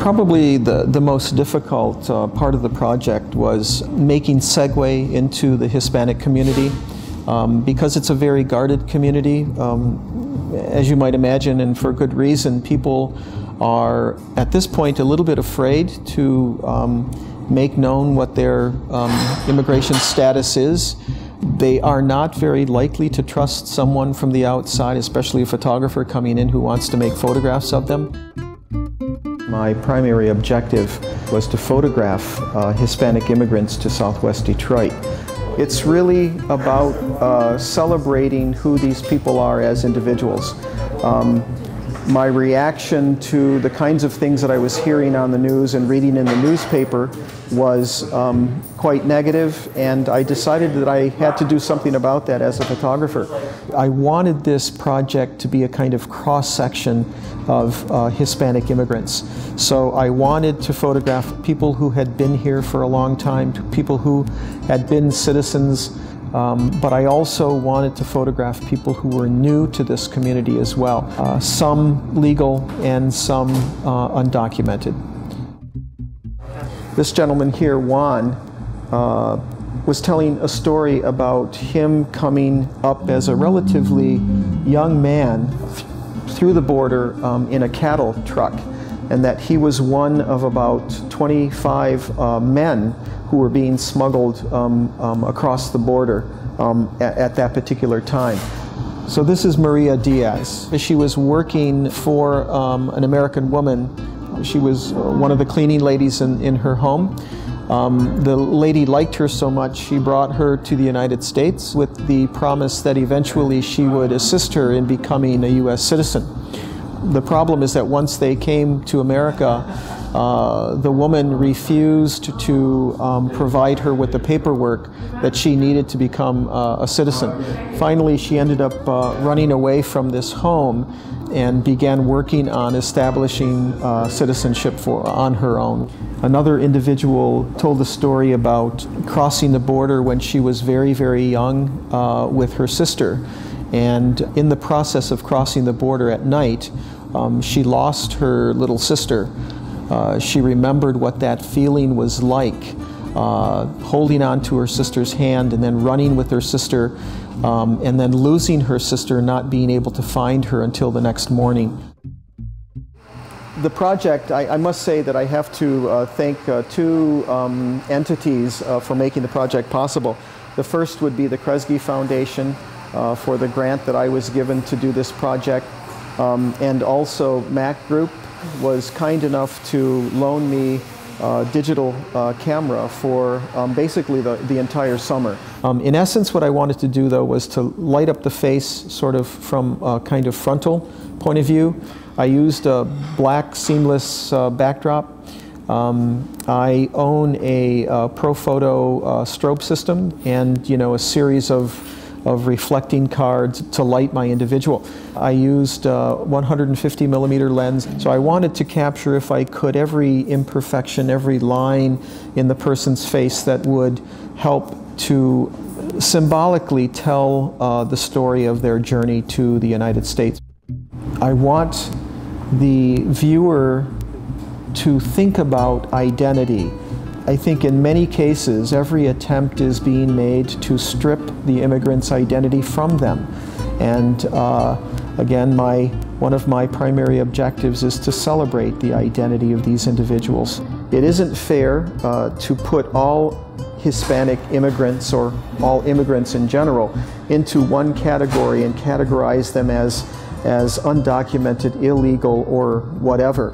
Probably the most difficult part of the project was making segue into the Hispanic community because it's a very guarded community. As you might imagine, and for good reason, people are at this point a little bit afraid to make known what their immigration status is. They are not very likely to trust someone from the outside, especially a photographer coming in who wants to make photographs of them. My primary objective was to photograph Hispanic immigrants to Southwest Detroit. It's really about celebrating who these people are as individuals. My reaction to the kinds of things that I was hearing on the news and reading in the newspaper was quite negative, and I decided that I had to do something about that as a photographer. I wanted this project to be a kind of cross-section of Hispanic immigrants. So I wanted to photograph people who had been here for a long time, people who had been citizens, but I also wanted to photograph people who were new to this community as well, some legal and some undocumented. This gentleman here, Juan, was telling a story about him coming up as a relatively young man through the border in a cattle truck, and that he was one of about 25 men who were being smuggled across the border at that particular time. So this is Maria Diaz. She was working for an American woman. She was one of the cleaning ladies in her home. The lady liked her so much, she brought her to the United States with the promise that eventually she would assist her in becoming a U.S. citizen. The problem is that once they came to America, the woman refused to provide her with the paperwork that she needed to become a citizen. Finally, she ended up running away from this home and began working on establishing citizenship on her own. Another individual told a story about crossing the border when she was very, very young with her sister. And in the process of crossing the border at night, she lost her little sister. She remembered what that feeling was like, holding on to her sister's hand and then running with her sister, and then losing her sister, not being able to find her until the next morning. The project, I must say that I have to thank two entities for making the project possible. The first would be the Kresge Foundation for the grant that I was given to do this project, and also Mac Group was kind enough to loan me a digital camera for basically the entire summer. In essence, what I wanted to do, though, was to light up the face sort of from a kind of frontal point of view. I used a black seamless backdrop. I own a ProPhoto strobe system and, a series of reflecting cards to light my individual. I used a 150mm lens, so I wanted to capture, if I could, every imperfection, every line in the person's face that would help to symbolically tell the story of their journey to the United States. I want the viewer to think about identity. I think in many cases, every attempt is being made to strip the immigrant's identity from them. And again, one of my primary objectives is to celebrate the identity of these individuals. It isn't fair to put all Hispanic immigrants, or all immigrants in general, into one category and categorize them as undocumented, illegal, or whatever.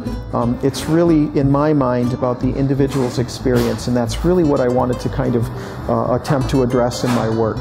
It's really, in my mind, about the individual's experience, and that's really what I wanted to kind of attempt to address in my work.